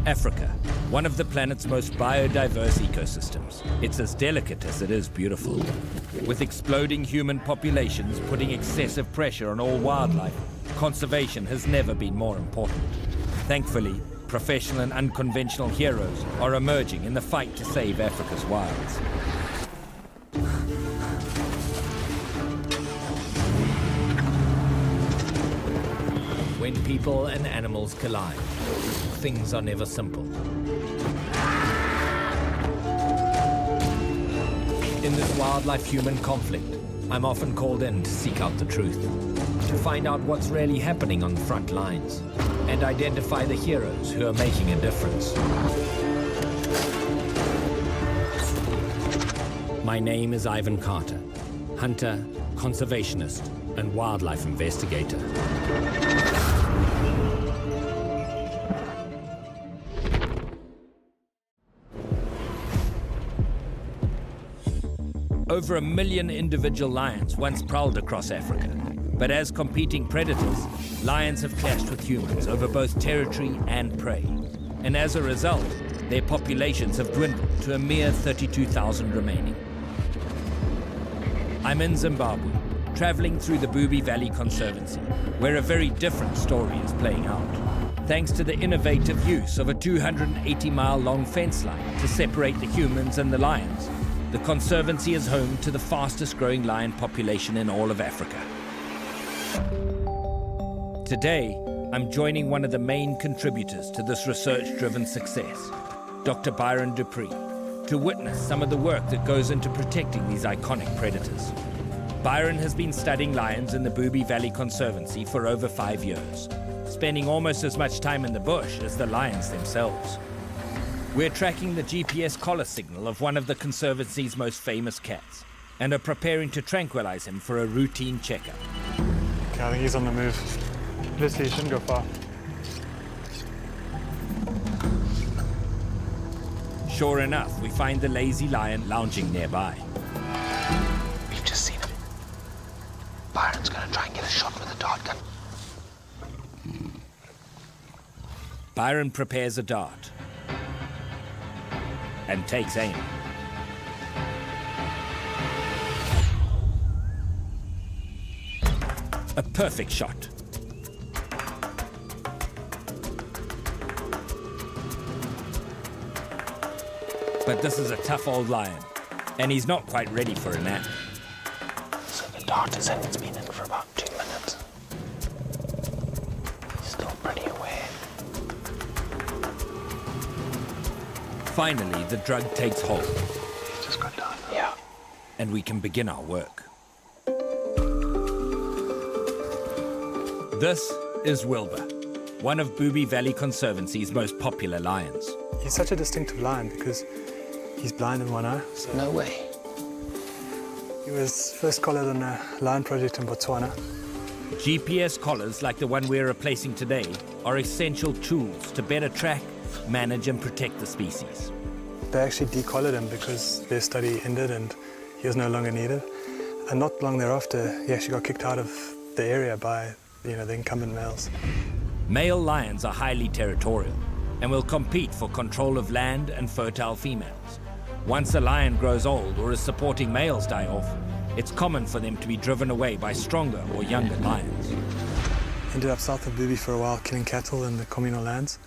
Africa, one of the planet's most biodiverse ecosystems. It's as delicate as it is beautiful. With exploding human populations putting excessive pressure on all wildlife, conservation has never been more important. Thankfully, professional and unconventional heroes are emerging in the fight to save Africa's wilds. When people and animals collide, things are never simple. In this wildlife-human conflict, I'm often called in to seek out the truth, to find out what's really happening on the front lines, and identify the heroes who are making a difference. My name is Ivan Carter, hunter, conservationist, and wildlife investigator. Over 1 million individual lions once prowled across Africa. But as competing predators, lions have clashed with humans over both territory and prey. And as a result, their populations have dwindled to a mere 32,000 remaining. I'm in Zimbabwe, traveling through the Bubi Valley Conservancy, where a very different story is playing out. Thanks to the innovative use of a 280-mile-long fence line to separate the humans and the lions, the Conservancy is home to the fastest-growing lion population in all of Africa. Today, I'm joining one of the main contributors to this research-driven success, Dr. Byron Dupree, to witness some of the work that goes into protecting these iconic predators. Byron has been studying lions in the Bubi Valley Conservancy for over 5 years, spending almost as much time in the bush as the lions themselves. We're tracking the GPS collar signal of one of the Conservancy's most famous cats and are preparing to tranquilize him for a routine checkup. Okay, I think he's on the move. Let's see, he shouldn't go far. Sure enough, we find the lazy lion lounging nearby. We've just seen him. Byron's gonna try and get a shot with a dart gun. Byron prepares a dart and takes aim. A perfect shot. But this is a tough old lion, and he's not quite ready for a nap. So the dart is in, it's been in for about 2 minutes. He's still pretty aware. Finally, the drug takes hold. He's just got down. Yeah. And we can begin our work. This is Wilbur, one of Bubi Valley Conservancy's most popular lions. He's such a distinctive lion because he's blind in one eye. So No way. he was first collared on a lion project in Botswana. GPS collars like the one we're replacing today are essential tools to better track, manage and protect the species. They actually decollared him because their study ended and he was no longer needed. And not long thereafter, he actually got kicked out of the area by, the incumbent males. Male lions are highly territorial and will compete for control of land and fertile females. Once a lion grows old or his supporting males die off, it's common for them to be driven away by stronger or younger lions. Ended up south of Bubi for a while, killing cattle in the communal lands.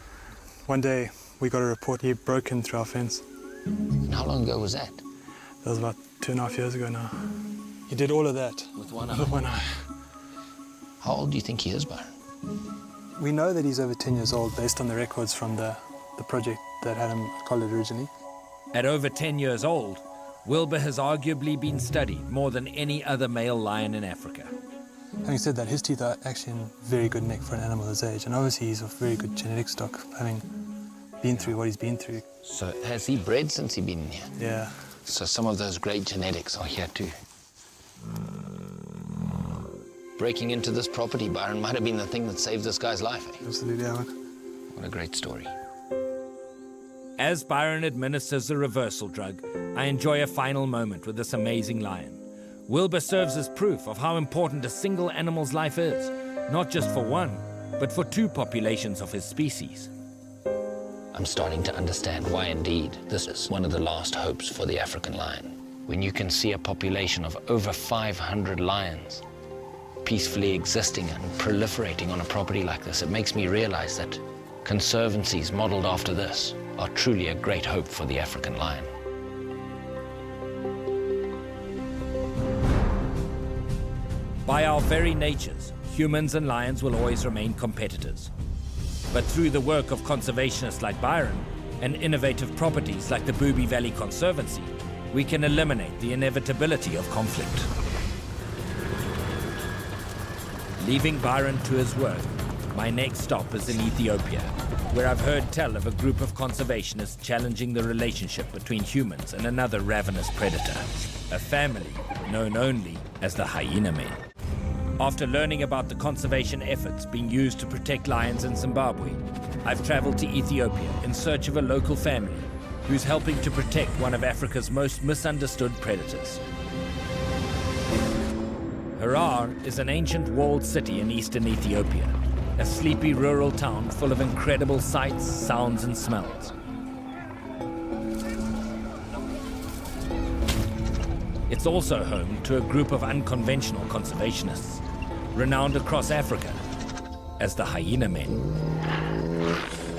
One day, we got a report he broke in through our fence. And how long ago was that? That was about 2.5 years ago now. He did all of that With one eye? with one eye. How old do you think he is, Byron? We know that he's over 10 years old based on the records from the project that had him collared originally. At over 10 years old, Wilbur has arguably been studied more than any other male lion in Africa. Having said that, his teeth are actually in very good nick for an animal his age, and obviously he's of very good genetic stock, having been through what he's been through. So has he bred since he been here? Yeah. So some of those great genetics are here too. Breaking into this property, Byron, might have been the thing that saved this guy's life. Eh? Absolutely, Alan. What a great story. As Byron administers the reversal drug, I enjoy a final moment with this amazing lion. Wilbur serves as proof of how important a single animal's life is, not just for one, but for two populations of his species. I'm starting to understand why indeed this is one of the last hopes for the African lion. When you can see a population of over 500 lions peacefully existing and proliferating on a property like this, it makes me realize that conservancies modeled after this are truly a great hope for the African lion. By our very natures, humans and lions will always remain competitors. But through the work of conservationists like Byron and innovative properties like the Booby Valley Conservancy, we can eliminate the inevitability of conflict. Leaving Byron to his work, my next stop is in Ethiopia, where I've heard tell of a group of conservationists challenging the relationship between humans and another ravenous predator, a family known only as the Hyena men. After learning about the conservation efforts being used to protect lions in Zimbabwe, I've traveled to Ethiopia in search of a local family who's helping to protect one of Africa's most misunderstood predators. Harar is an ancient walled city in eastern Ethiopia, a sleepy rural town full of incredible sights, sounds, and smells. It's also home to a group of unconventional conservationists, renowned across Africa as the Hyena men.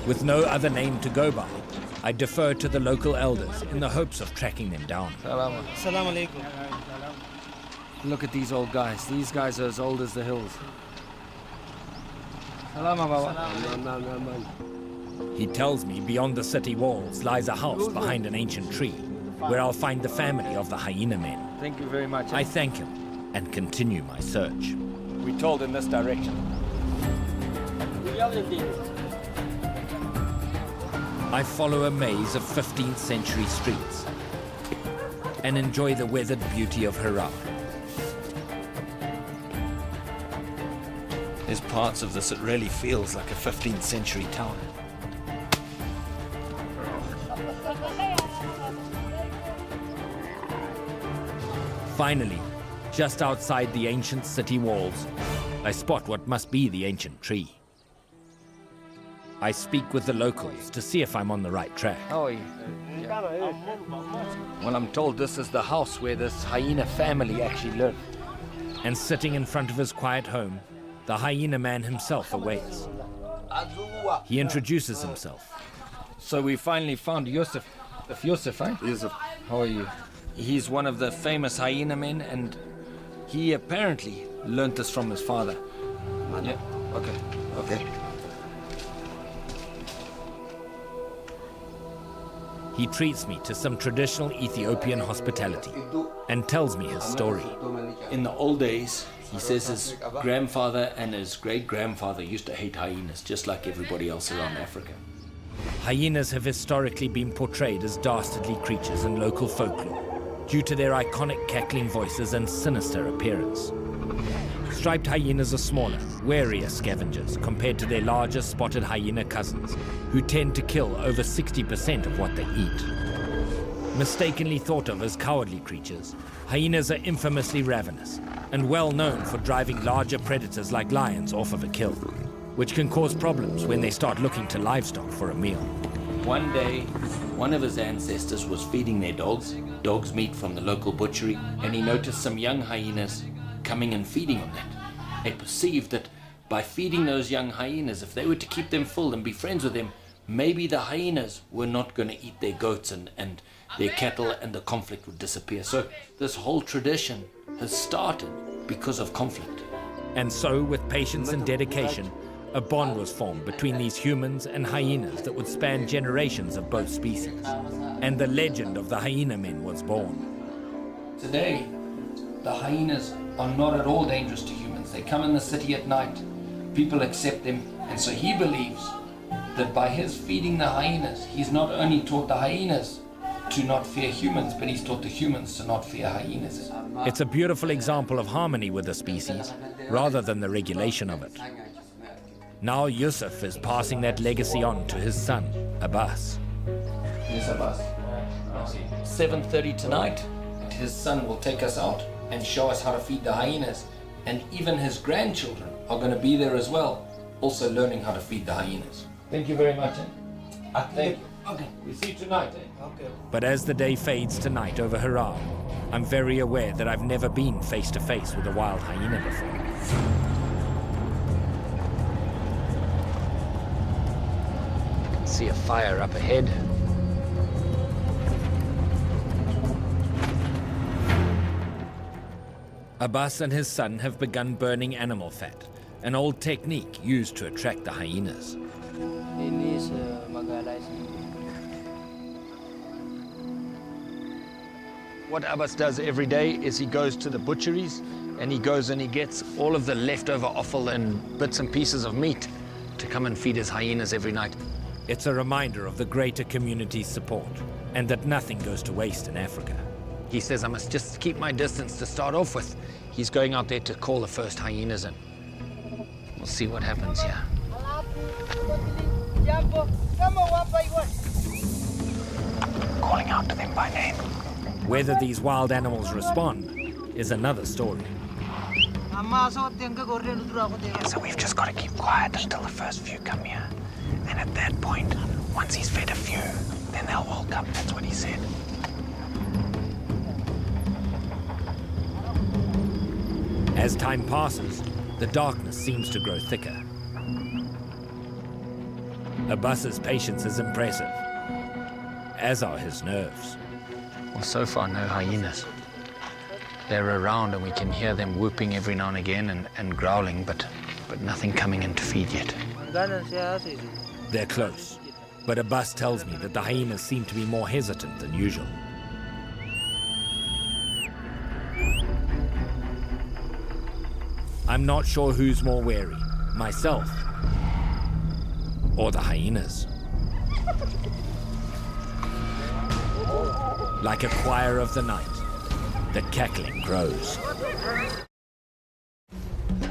With no other name to go by, I defer to the local elders in the hopes of tracking them down. Salam alaikum. Look at these old guys. These guys are as old as the hills. Salam Baba. He tells me beyond the city walls lies a house behind an ancient tree, where I'll find the family of the Hyena men. Thank you very much. I thank him and continue my search. We're told in this direction. I follow a maze of 15th century streets and enjoy the weathered beauty of Harar. There's parts of this that really feels like a 15th century town. Finally, just outside the ancient city walls, I spot what must be the ancient tree. I speak with the locals to see if I'm on the right track. How are you? Well, I'm told this is the house where this hyena family actually live. And sitting in front of his quiet home, the Hyena man himself awaits. He introduces himself. So we finally found Yusuf. Yusuf, eh? Yusuf. How are you? He's one of the famous hyena men, and he apparently learnt this from his father. Yeah, okay. Okay. He treats me to some traditional Ethiopian hospitality and tells me his story. In the old days, he says his grandfather and his great-grandfather used to hate hyenas, just like everybody else around Africa. Hyenas have historically been portrayed as dastardly creatures in local folklore due to their iconic cackling voices and sinister appearance. Striped hyenas are smaller, warier scavengers compared to their larger spotted hyena cousins, who tend to kill over 60% of what they eat. Mistakenly thought of as cowardly creatures, hyenas are infamously ravenous and well known for driving larger predators like lions off of a kill, which can cause problems when they start looking to livestock for a meal. One day, one of his ancestors was feeding their dog's meat from the local butchery, and he noticed some young hyenas coming and feeding on that. They perceived that by feeding those young hyenas, if they were to keep them full and be friends with them, maybe the hyenas were not going to eat their goats and their cattle, and the conflict would disappear. So this whole tradition has started because of conflict. And so, with patience and dedication, a bond was formed between these humans and hyenas that would span generations of both species. And the legend of the Hyena men was born. Today, the hyenas are not at all dangerous to humans. They come in the city at night, people accept them, and so he believes that by his feeding the hyenas, he's not only taught the hyenas to not fear humans, but he's taught the humans to not fear hyenas. It's a beautiful example of harmony with the species, rather than the regulation of it. Now Yusuf is passing that legacy on to his son, Abbas. Yes, Abbas. 7:30 tonight, and his son will take us out and show us how to feed the hyenas. And even his grandchildren are going to be there as well, also learning how to feed the hyenas. Thank you very much. Thank you. Okay, we see you tonight, eh? Okay. But as the day fades to night over Harar, I'm very aware that I've never been face to face with a wild hyena before. See a fire up ahead. Abbas and his son have begun burning animal fat, an old technique used to attract the hyenas. Ini magalay. What Abbas does every day is he goes to the butcheries and he goes and he gets all of the leftover offal and bits and pieces of meat to come and feed his hyenas every night. It's a reminder of the greater community's support, and that nothing goes to waste in Africa. He says I must just keep my distance to start off with. He's going out there to call the first hyenas in. We'll see what happens here. Calling out to them by name. Whether these wild animals respond is another story. So we've just got to keep quiet until the first few come here. And at that point, once he's fed a few, then they'll all come. That's what he said. As time passes, the darkness seems to grow thicker. Abbas's patience is impressive, as are his nerves. Well, so far, no hyenas. They're around and we can hear them whooping every now and again and growling, but nothing coming in to feed yet. They're close, but Abbas tells me that the hyenas seem to be more hesitant than usual. I'm not sure who's more wary, myself or the hyenas. Like a choir of the night, the cackling grows.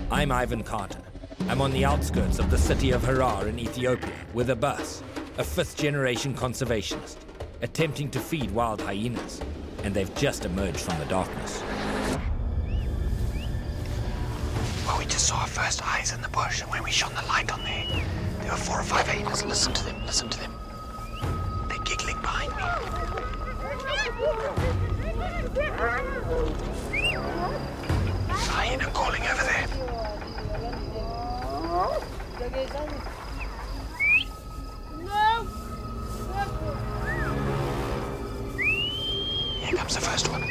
I'm Ivan Carter. I'm on the outskirts of the city of Harar in Ethiopia with Abbas, a fifth-generation conservationist, attempting to feed wild hyenas, and they've just emerged from the darkness. Well, we just saw our first eyes in the bush, and when we shone the light on there were 4 or 5 hyenas. Listen to them, listen to them. They're giggling behind me. There's a hyena calling over there. Here comes the first one.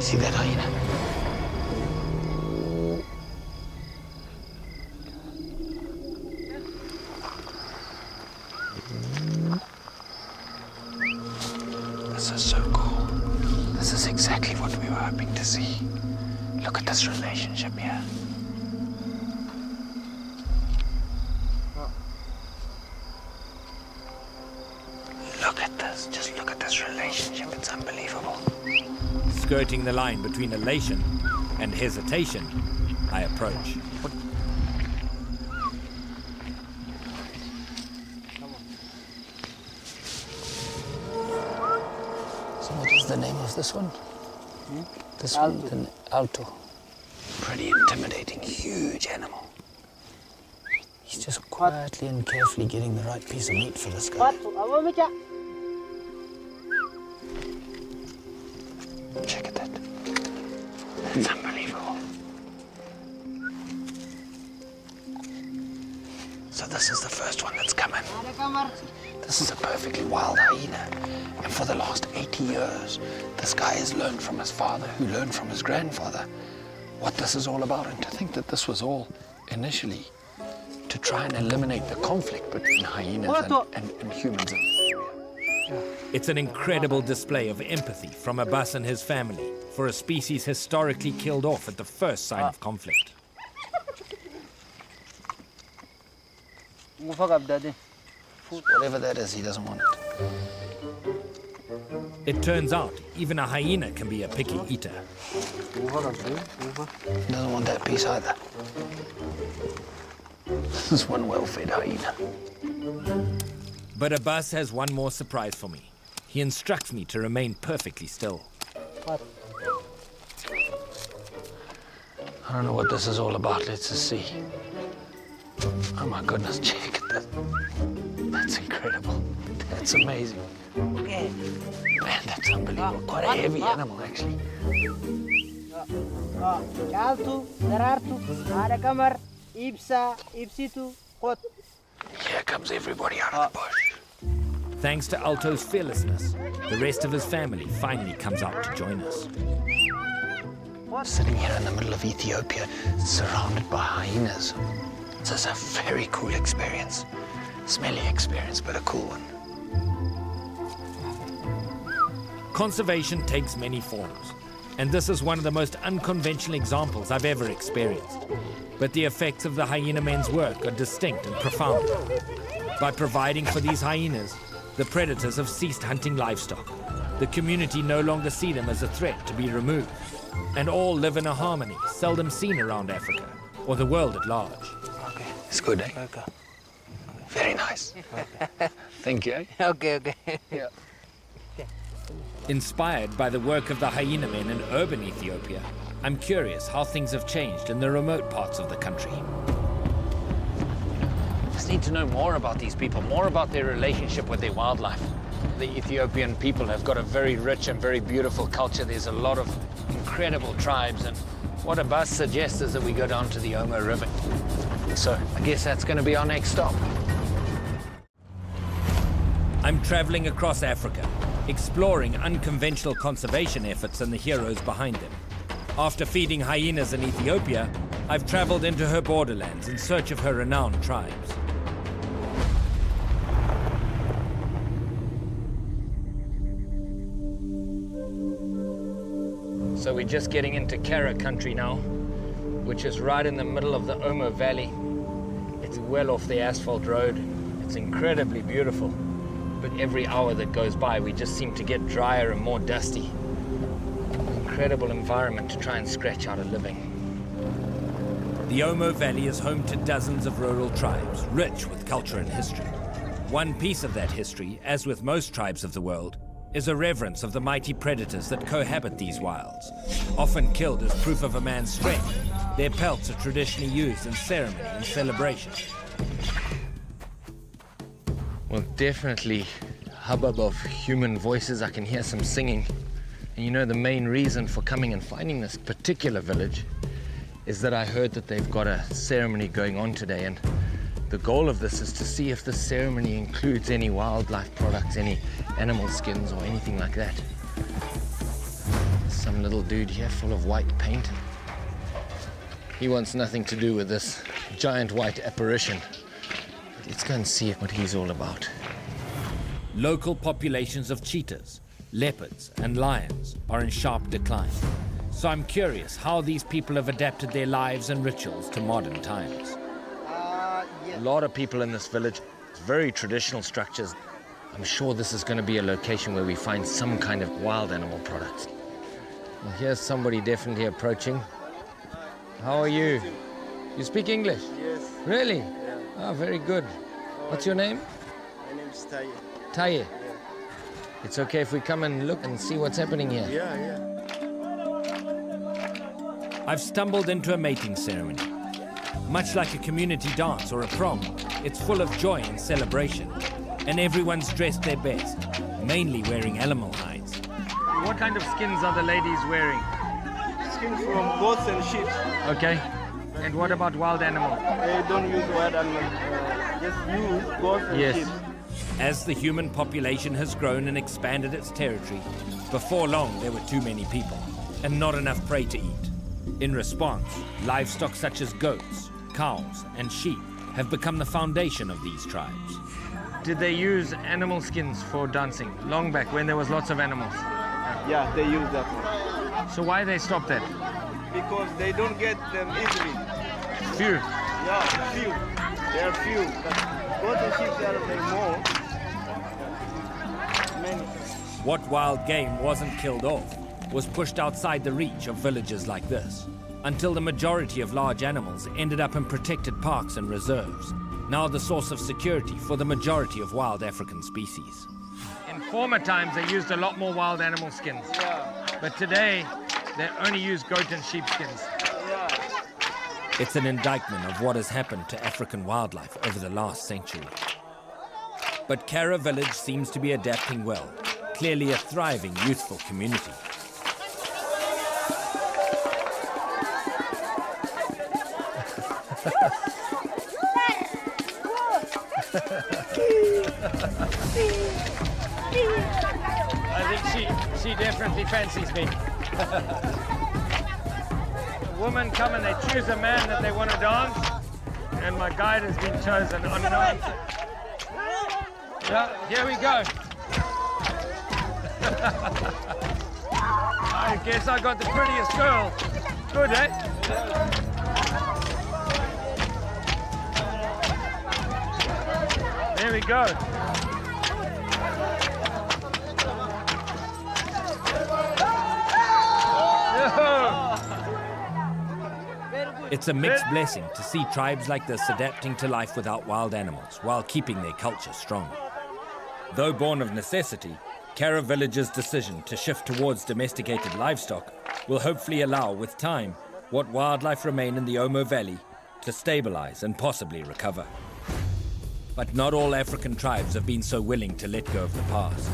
See that hyena? This is so cool. This is exactly what we were hoping to see. Look at this relationship here. Look at this. Just look at this relationship. It's unbelievable. Skirting the line between elation and hesitation, I approach. So what is the name of this one? This one, an alto. Pretty intimidating, huge animal. He's just quietly and carefully getting the right piece of meat for this guy. Check at that. It's unbelievable. So this is the first one that's come in. This is a perfectly wild hyena. And for the last 80 years, this guy has learned from his father, who learned from his grandfather, what this is all about. And to think that this was all initially to try and eliminate the conflict between hyenas and humans in this area. It's an incredible display of empathy from Abbas and his family for a species historically killed off at the first sign of conflict. Whatever that is, he doesn't want it. It turns out even a hyena can be a picky eater. He doesn't want that piece either. This is one well-fed hyena. But Abbas has one more surprise for me. He instructs me to remain perfectly still. I don't know what this is all about. Let's just see. Oh my goodness, check at this. That's incredible. That's amazing. Okay. Man, that's unbelievable. Quite a heavy animal, actually. Chaltu, Darartu, Adakamar, Ibsa, Ibsitu, Kot. Here comes everybody out of the bush. Thanks to Alto's fearlessness, the rest of his family finally comes out to join us. Sitting here in the middle of Ethiopia, surrounded by hyenas. This is a very cool experience. Smelly experience, but a cool one. Conservation takes many forms, and this is one of the most unconventional examples I've ever experienced. But the effects of the hyena men's work are distinct and profound. By providing for these hyenas, the predators have ceased hunting livestock. The community no longer see them as a threat to be removed, and all live in a harmony seldom seen around Africa or the world at large. Okay. It's good, eh? Okay. Very nice. Thank you. Okay. Yeah. Inspired by the work of the hyena men in urban Ethiopia, I'm curious how things have changed in the remote parts of the country. Just need to know more about these people, more about their relationship with their wildlife. The Ethiopian people have got a very rich and very beautiful culture. There's a lot of incredible tribes, and what a bus suggests is that we go down to the Omo River. So I guess that's going to be our next stop. I'm traveling across Africa, exploring unconventional conservation efforts and the heroes behind them. After feeding hyenas in Ethiopia, I've traveled into her borderlands in search of her renowned tribes. So we're just getting into Kara country now, which is right in the middle of the Omo Valley. It's well off the asphalt road. It's incredibly beautiful. But every hour that goes by, we just seem to get drier and more dusty. Incredible environment to try and scratch out a living. The Omo Valley is home to dozens of rural tribes, rich with culture and history. One piece of that history, as with most tribes of the world, is a reverence of the mighty predators that cohabit these wilds. Often killed as proof of a man's strength, their pelts are traditionally used in ceremony and celebration. Well, definitely hubbub of human voices. I can hear some singing. And you know, the main reason for coming and finding this particular village is that I heard that they've got a ceremony going on today, and the goal of this is to see if the ceremony includes any wildlife products, any animal skins or anything like that. Some little dude here full of white paint. He wants nothing to do with this giant white apparition. Let's go and see what he's all about. Local populations of cheetahs, leopards, and lions are in sharp decline. So I'm curious how these people have adapted their lives and rituals to modern times. A lot of people in this village, very traditional structures. I'm sure this is going to be a location where we find some kind of wild animal products. Well, here's somebody definitely approaching. How are you? You speak English? Yes. Really? Yeah. Oh, very good. What's your name? My name is Taye. Taye. Yeah. It's okay if we come and look and see what's happening here. Yeah. I've stumbled into a mating ceremony. Much like a community dance or a prom, it's full of joy and celebration. And everyone's dressed their best, mainly wearing animal hides. What kind of skins are the ladies wearing? Skin from goats and sheep. Okay. And what about wild animals? They don't use wild animals. Just use goats and sheep. As the human population has grown and expanded its territory, before long there were too many people and not enough prey to eat. In response, livestock such as goats, cows, and sheep have become the foundation of these tribes. Did they use animal skins for dancing long back when there was lots of animals? Yeah, they use that one. So why they stopped that? Because they don't get them easily. Few. Yeah, few. There are few. But goats and sheep, there are like more. Many. What wild game wasn't killed off was pushed outside the reach of villages like this, until the majority of large animals ended up in protected parks and reserves, now the source of security for the majority of wild African species. In former times, they used a lot more wild animal skins, but today, they only use goat and sheep skins. It's an indictment of what has happened to African wildlife over the last century. But Kara village seems to be adapting well, clearly a thriving youthful community. I think she definitely fancies me. A woman come and they choose a man that they want to dance, and my guide has been chosen on dance. Yeah, here we go. I guess I got the prettiest girl. Good, eh? There we go. It's a mixed blessing to see tribes like this adapting to life without wild animals while keeping their culture strong. Though born of necessity, Kara village's decision to shift towards domesticated livestock will hopefully allow, with time, what wildlife remain in the Omo Valley to stabilize and possibly recover. But not all African tribes have been so willing to let go of the past.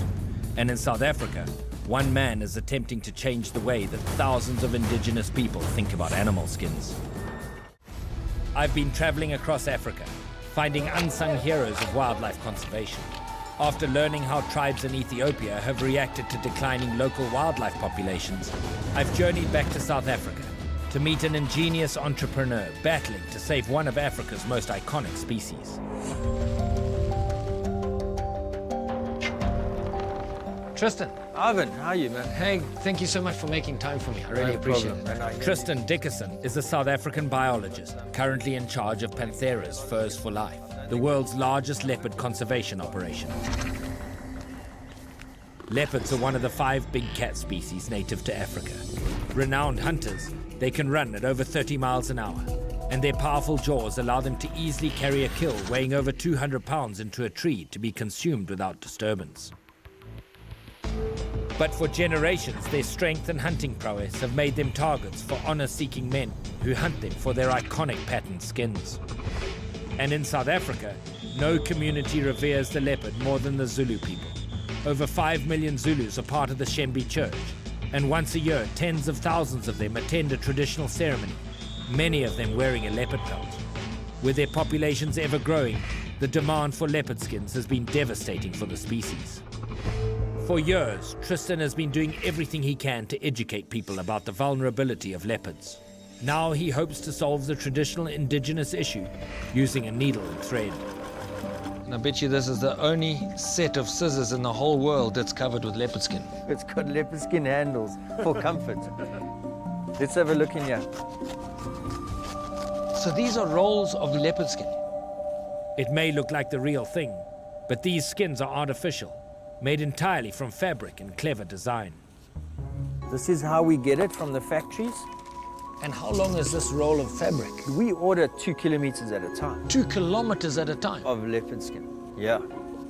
And in South Africa, one man is attempting to change the way that thousands of indigenous people think about animal skins. I've been traveling across Africa, finding unsung heroes of wildlife conservation. After learning how tribes in Ethiopia have reacted to declining local wildlife populations, I've journeyed back to South Africa to meet an ingenious entrepreneur battling to save one of Africa's most iconic species. Tristan. Ivan, how are you, man? Hey, thank you so much for making time for me. I really appreciate it. Tristan Dickerson is a South African biologist currently in charge of Panthera's Furs for Life, the world's largest leopard conservation operation. Leopards are one of the 5 big cat species native to Africa. Renowned hunters, they can run at over 30 miles an hour, and their powerful jaws allow them to easily carry a kill weighing over 200 pounds into a tree to be consumed without disturbance. But for generations, their strength and hunting prowess have made them targets for honor-seeking men who hunt them for their iconic patterned skins. And in South Africa, no community reveres the leopard more than the Zulu people. Over 5 million Zulus are part of the Shembe Church, and once a year, tens of thousands of them attend a traditional ceremony, many of them wearing a leopard pelt. With their populations ever growing, the demand for leopard skins has been devastating for the species. For years, Tristan has been doing everything he can to educate people about the vulnerability of leopards. Now he hopes to solve the traditional indigenous issue using a needle and thread. And I bet you this is the only set of scissors in the whole world that's covered with leopard skin. It's got leopard skin handles for comfort. Let's have a look in here. So these are rolls of leopard skin. It may look like the real thing, but these skins are artificial, made entirely from fabric and clever design. This is how we get it from the factories. And how long is this roll of fabric? We order 2 kilometers at a time. 2 kilometers at a time? Of leopard skin, yeah.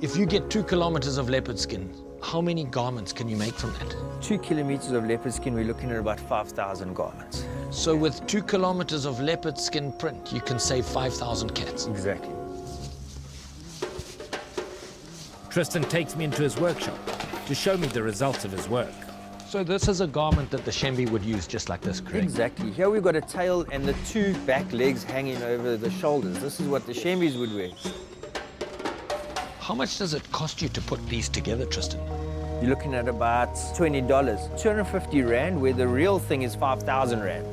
If you get 2 kilometers of leopard skin, how many garments can you make from that? 2 kilometers of leopard skin, we're looking at about 5,000 garments. So with 2 kilometers of leopard skin print, you can save 5,000 cats. Exactly. Tristan takes me into his workshop to show me the results of his work. So this is a garment that the Shembe would use just like this, correct? Exactly. Here we've got a tail and the 2 back legs hanging over the shoulders. This is what the Shembes would wear. How much does it cost you to put these together, Tristan? You're looking at about $20. 250 Rand, where the real thing is 5,000 Rand.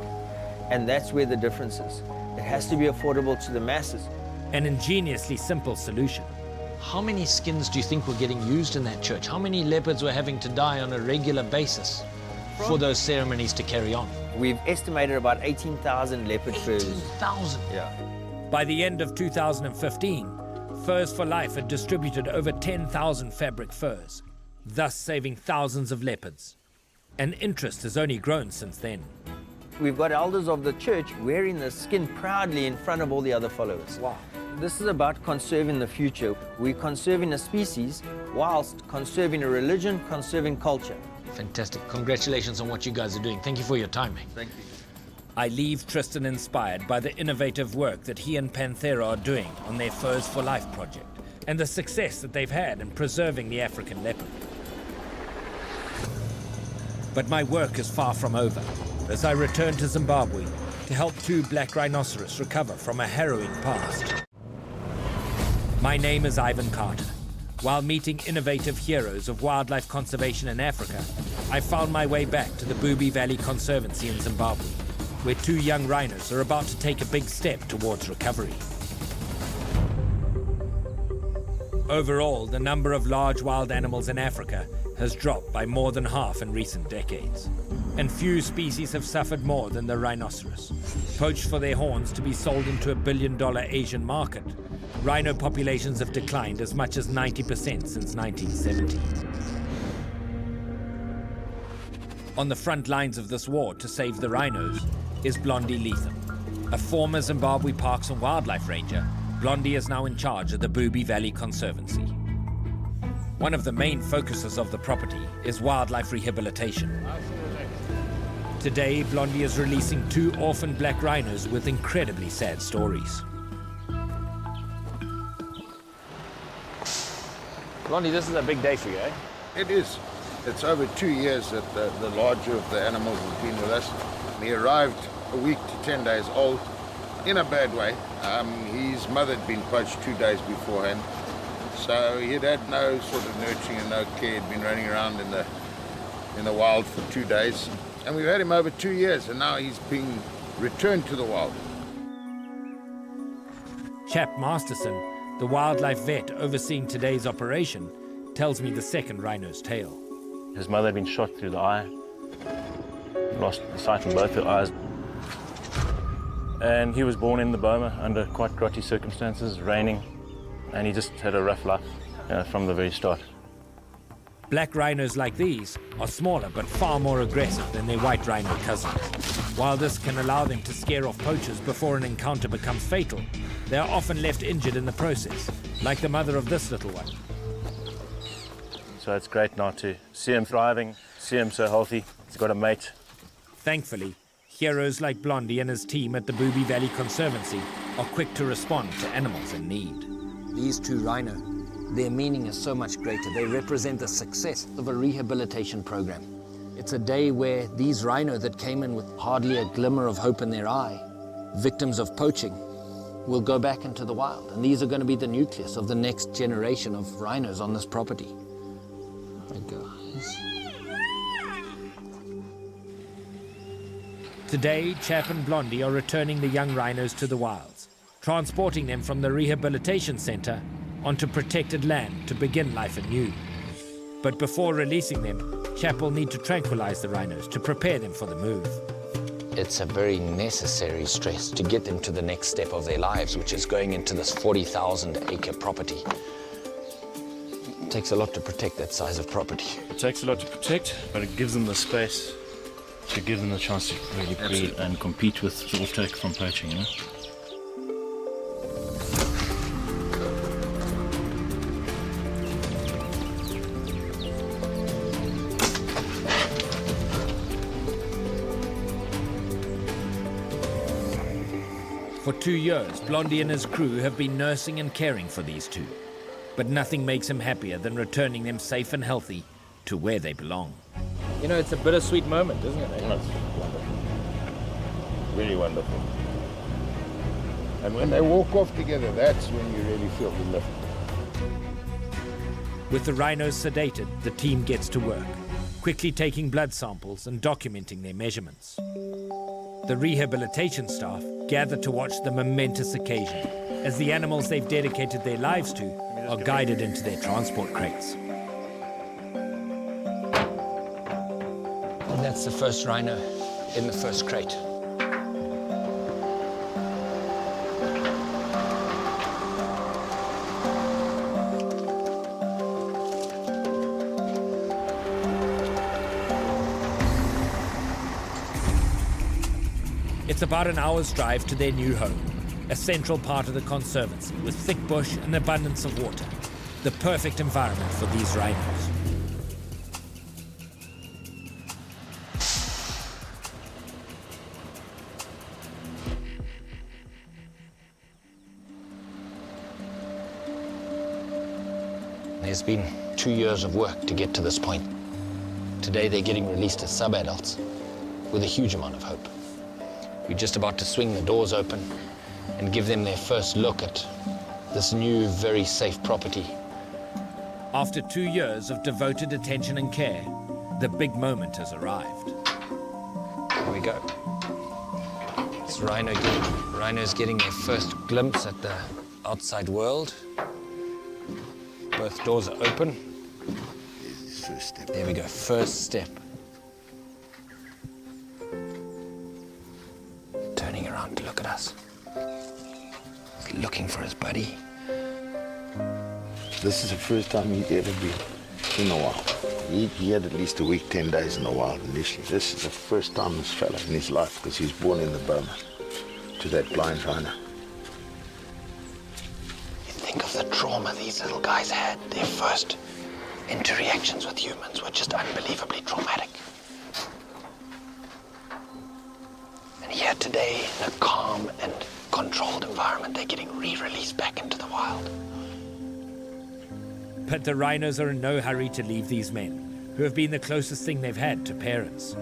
And that's where the difference is. It has to be affordable to the masses. An ingeniously simple solution. How many skins do you think were getting used in that church? How many leopards were having to die on a regular basis for those ceremonies to carry on? We've estimated about 18,000 leopard furs. 18,000? Yeah. By the end of 2015, Furs for Life had distributed over 10,000 fabric furs, thus saving thousands of leopards. And interest has only grown since then. We've got elders of the church wearing the skin proudly in front of all the other followers. Wow. This is about conserving the future. We're conserving a species whilst conserving a religion, conserving culture. Fantastic. Congratulations on what you guys are doing. Thank you for your time, mate. Thank you. I leave Tristan inspired by the innovative work that he and Panthera are doing on their Furs for Life project, and the success that they've had in preserving the African leopard. But my work is far from over as I return to Zimbabwe to help 2 black rhinoceros recover from a harrowing past. My name is Ivan Carter. While meeting innovative heroes of wildlife conservation in Africa, I found my way back to the Bubi Valley Conservancy in Zimbabwe, where 2 young rhinos are about to take a big step towards recovery. Overall, the number of large wild animals in Africa has dropped by more than half in recent decades, and few species have suffered more than the rhinoceros. Poached for their horns to be sold into a billion-dollar Asian market, rhino populations have declined as much as 90% since 1970. On the front lines of this war to save the rhinos is Blondie Leatham. A former Zimbabwe Parks and Wildlife Ranger, Blondie is now in charge of the Bubi Valley Conservancy. One of the main focuses of the property is wildlife rehabilitation. Today, Blondie is releasing 2 orphaned black rhinos with incredibly sad stories. Blondie, this is a big day for you, eh? It is. It's over 2 years that the larger of the animals has been with us. He arrived a week to 10 days old, in a bad way. His mother had been poached 2 days beforehand, so he'd had no sort of nurturing and no care. He'd been running around in the wild for 2 days, and we've had him over 2 years, and now he's being returned to the wild. Chap Masterson, the wildlife vet overseeing today's operation, tells me the second rhino's tale. His mother had been shot through the eye, lost the sight in both her eyes. And he was born in the Boma under quite grotty circumstances, raining, and he just had a rough life from the very start. Black rhinos like these are smaller but far more aggressive than their white rhino cousins. While this can allow them to scare off poachers before an encounter becomes fatal, they are often left injured in the process, like the mother of this little one. So it's great now to see him thriving, see him so healthy. He's got a mate. Thankfully, heroes like Blondie and his team at the Bubi Valley Conservancy are quick to respond to animals in need. These 2 rhino, their meaning is so much greater. They represent the success of a rehabilitation program. It's a day where these rhino that came in with hardly a glimmer of hope in their eye, victims of poaching, will go back into the wild. And these are going to be the nucleus of the next generation of rhinos on this property. There goes. Today, Chap and Blondie are returning the young rhinos to the wilds, transporting them from the rehabilitation center onto protected land to begin life anew. But before releasing them, Chap will need to tranquilize the rhinos to prepare them for the move. It's a very necessary stress to get them to the next step of their lives, which is going into this 40,000-acre property. It takes a lot to protect that size of property. It takes a lot to protect, but it gives them the space to give them the chance to really breed and compete with the offtake from poaching, you know? For 2 years, Blondie and his crew have been nursing and caring for these 2. But nothing makes him happier than returning them safe and healthy to where they belong. You know, it's a bittersweet moment, isn't it? That's wonderful. Really wonderful. And when they walk off together, that's when you really feel the lift. With the rhinos sedated, the team gets to work, quickly taking blood samples and documenting their measurements. The rehabilitation staff gather to watch the momentous occasion as the animals they've dedicated their lives to are guided into their transport crates. And that's the first rhino in the first crate. It's about an hour's drive to their new home, a central part of the conservancy with thick bush and abundance of water, the perfect environment for these rhinos. There's been 2 years of work to get to this point. Today they're getting released as sub-adults with a huge amount of hope. We're just about to swing the doors open and give them their first look at this new, very safe property. After 2 years of devoted attention and care, the big moment has arrived. Here we go. This rhino's getting their first glimpse at the outside world. Both doors are open. First step. There we go, first step. Turning around to look at us. He's looking for his buddy. This is the first time he'd ever been in the wild. He had at least a week, 10 days in the wild initially. This is the first time this fella in his life, because he was born in the Burma to that blind rhino. You think of the trauma these little guys had. Their first interactions with humans were just unbelievably traumatic. And here today, in a calm and controlled environment, they're getting re-released back into the wild. But the rhinos are in no hurry to leave these men, who have been the closest thing they've had to parents.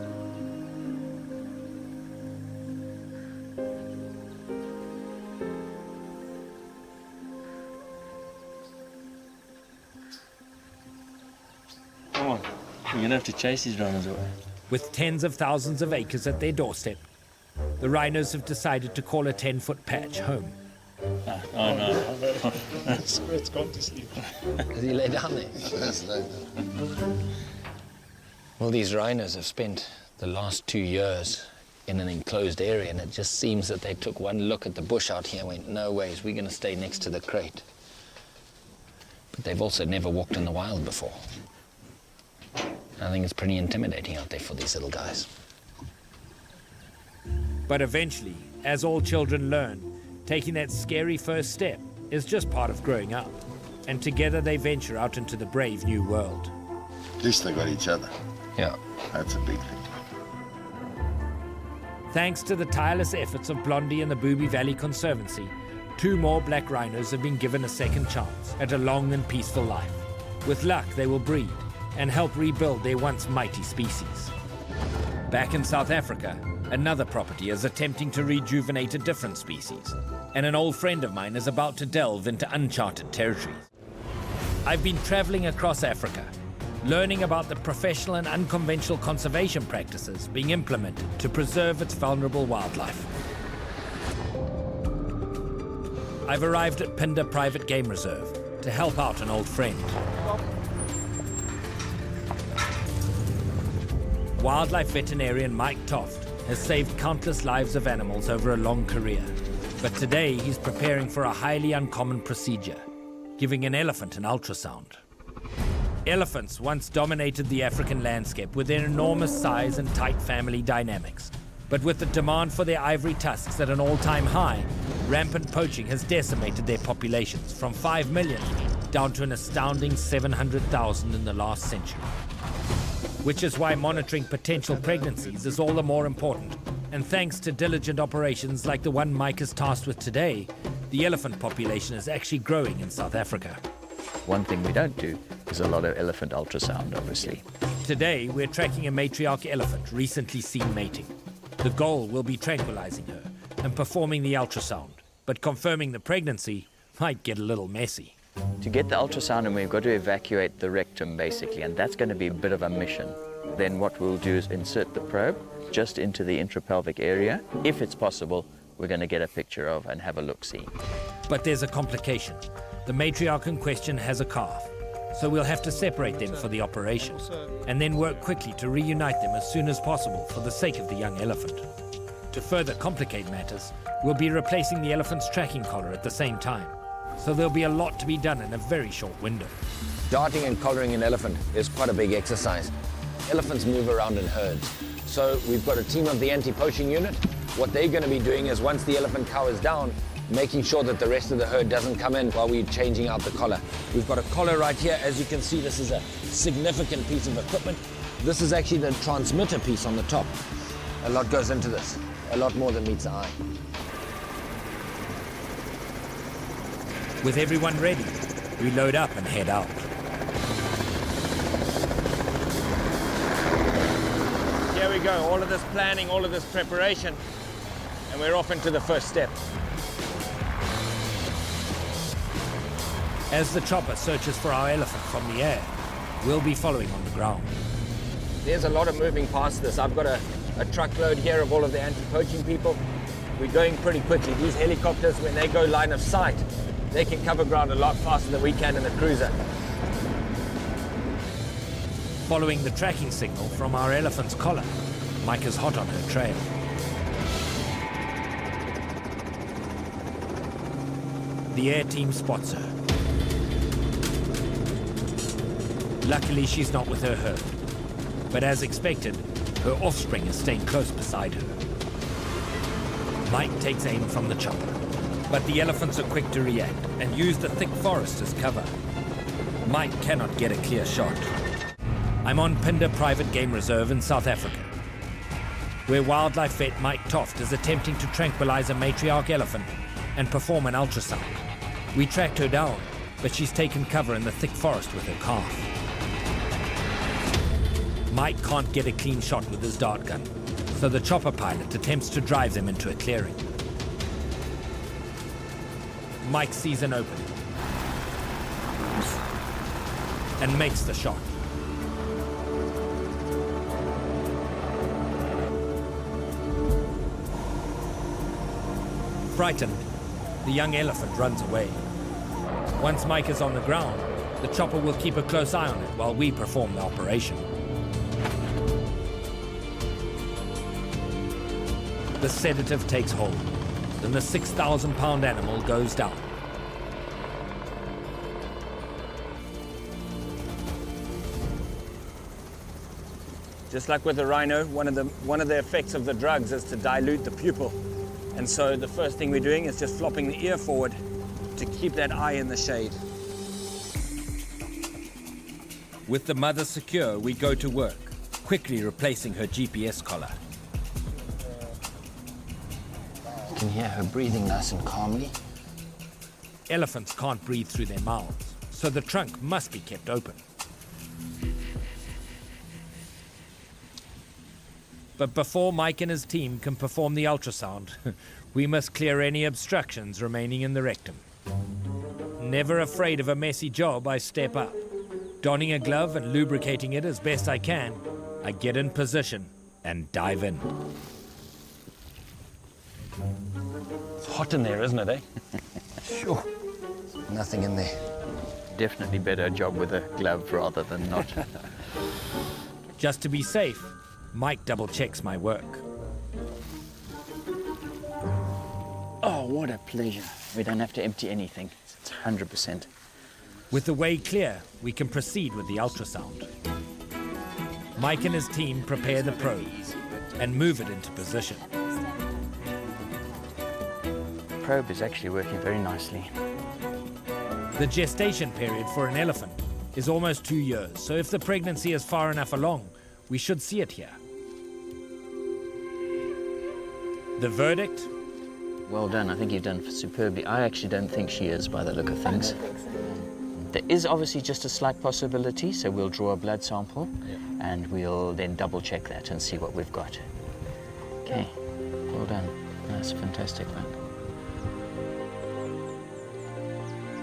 Come on, you're gonna have to chase these rhinos away. With tens of thousands of acres at their doorstep, the rhinos have decided to call a 10-foot patch home. Oh no, it's gone to sleep. Does he lay down there? Well, these rhinos have spent the last 2 years in an enclosed area, and it just seems that they took one look at the bush out here and went, no ways, we're going to stay next to the crate. But they've also never walked in the wild before. I think it's pretty intimidating out there for these little guys. But eventually, as all children learn, taking that scary first step is just part of growing up. And together they venture out into the brave new world. At least they got each other. Yeah. That's a big thing. Thanks to the tireless efforts of Blondie and the Booby Valley Conservancy, 2 more black rhinos have been given a second chance at a long and peaceful life. With luck, they will breed and help rebuild their once mighty species. Back in South Africa, another property is attempting to rejuvenate a different species, and an old friend of mine is about to delve into uncharted territories. I've been traveling across Africa, learning about the professional and unconventional conservation practices being implemented to preserve its vulnerable wildlife. I've arrived at Pinda Private Game Reserve to help out an old friend. Wildlife veterinarian Mike Toft has saved countless lives of animals over a long career. But today he's preparing for a highly uncommon procedure, giving an elephant an ultrasound. Elephants once dominated the African landscape with their enormous size and tight family dynamics. But with the demand for their ivory tusks at an all-time high, rampant poaching has decimated their populations from 5 million down to an astounding 700,000 in the last century. Which is why monitoring potential pregnancies is all the more important. And thanks to diligent operations like the one Mike is tasked with today, the elephant population is actually growing in South Africa. One thing we don't do is a lot of elephant ultrasound, obviously. Today, we're tracking a matriarch elephant recently seen mating. The goal will be tranquilizing her and performing the ultrasound, but confirming the pregnancy might get a little messy. To get the ultrasound, and we've got to evacuate the rectum, basically, and that's going to be a bit of a mission. Then what we'll do is insert the probe just into the intrapelvic area. If it's possible, we're going to get a picture of and have a look-see. But there's a complication. The matriarch in question has a calf, so we'll have to separate them for the operation, and then work quickly to reunite them as soon as possible for the sake of the young elephant. To further complicate matters, we'll be replacing the elephant's tracking collar at the same time, so there'll be a lot to be done in a very short window. Darting and collaring an elephant is quite a big exercise. Elephants move around in herds, so we've got a team of the anti-poaching unit. What they're going to be doing is, once the elephant cowers down, making sure that the rest of the herd doesn't come in while we're changing out the collar. We've got a collar right here. As you can see, this is a significant piece of equipment. This is actually the transmitter piece on the top. A lot goes into this, a lot more than meets the eye. With everyone ready, we load up and head out. we go. All of this planning, all of this preparation, and we're off into the first step. As the chopper searches for our elephant from the air, we'll be following on the ground. There's a lot of moving past this. I've got a truckload here of all of the anti-poaching people. We're going pretty quickly. These helicopters, when they go line of sight, they can cover ground a lot faster than we can in the cruiser. Following the tracking signal from our elephant's collar, Mike is hot on her trail. The air team spots her. Luckily, she's not with her herd. But as expected, her offspring is staying close beside her. Mike takes aim from the chopper, but the elephants are quick to react and use the thick forest as cover. Mike cannot get a clear shot. I'm on Pinda Private Game Reserve in South Africa, where wildlife vet Mike Toft is attempting to tranquilize a matriarch elephant and perform an ultrasound. We tracked her down, but she's taken cover in the thick forest with her calf. Mike can't get a clean shot with his dart gun, so the chopper pilot attempts to drive them into a clearing. Mike sees an opening and makes the shot. Frightened, the young elephant runs away. Once Mike is on the ground, the chopper will keep a close eye on it while we perform the operation. The sedative takes hold, then the 6,000-pound animal goes down. Just like with the rhino, one of the effects of the drugs is to dilute the pupil. And so the first thing we're doing is just flopping the ear forward to keep that eye in the shade. With the mother secure, we go to work, quickly replacing her GPS collar. You can hear her breathing nice and calmly. Elephants can't breathe through their mouths, so the trunk must be kept open. But before Mike and his team can perform the ultrasound, we must clear any obstructions remaining in the rectum. Never afraid of a messy job, I step up. Donning a glove and lubricating it as best I can, I get in position and dive in. It's hot in there, isn't it, eh? Sure. Nothing in there. Definitely better job with a glove rather than not. Just to be safe, Mike double-checks my work. Oh, what a pleasure. We don't have to empty anything. It's 100%. With the way clear, we can proceed with the ultrasound. Mike and his team prepare the probe and move it into position. The probe is actually working very nicely. The gestation period for an elephant is almost 2 years, so if the pregnancy is far enough along, we should see it here. The verdict? Well done. I think you've done superbly. I actually don't think she is by the look of things. There is obviously just a slight possibility, so we'll draw a blood sample and we'll then double check that and see what we've got. Okay, well done. That's fantastic, man.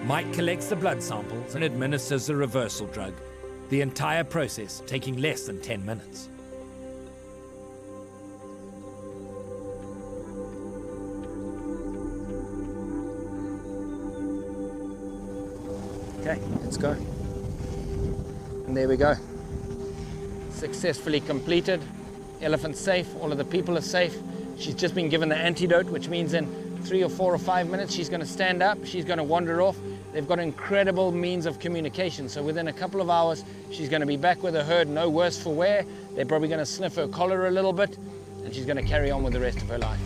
Mike collects the blood samples and administers the reversal drug, the entire process taking less than 10 minutes. Okay, let's go. And there we go. Successfully completed. Elephant safe, all of the people are safe. She's just been given the antidote, which means in 3 or 4 or 5 minutes, she's going to stand up, she's going to wander off. They've got incredible means of communication. So within a couple of hours, she's going to be back with her herd, no worse for wear. They're probably going to sniff her collar a little bit, and she's going to carry on with the rest of her life.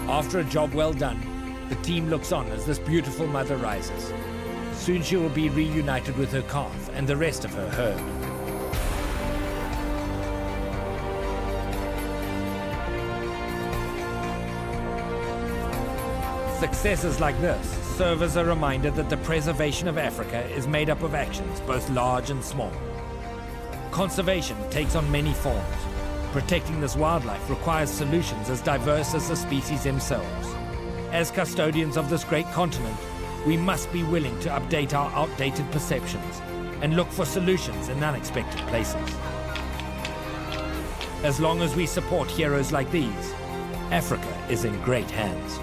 After a job well done, the team looks on as this beautiful mother rises, Soon she will be reunited with her calf and the rest of her herd. Successes like this serve as a reminder that the preservation of Africa is made up of actions, both large and small. Conservation takes on many forms. Protecting this wildlife requires solutions as diverse as the species themselves. As custodians of this great continent, we must be willing to update our outdated perceptions and look for solutions in unexpected places. As long as we support heroes like these, Africa is in great hands.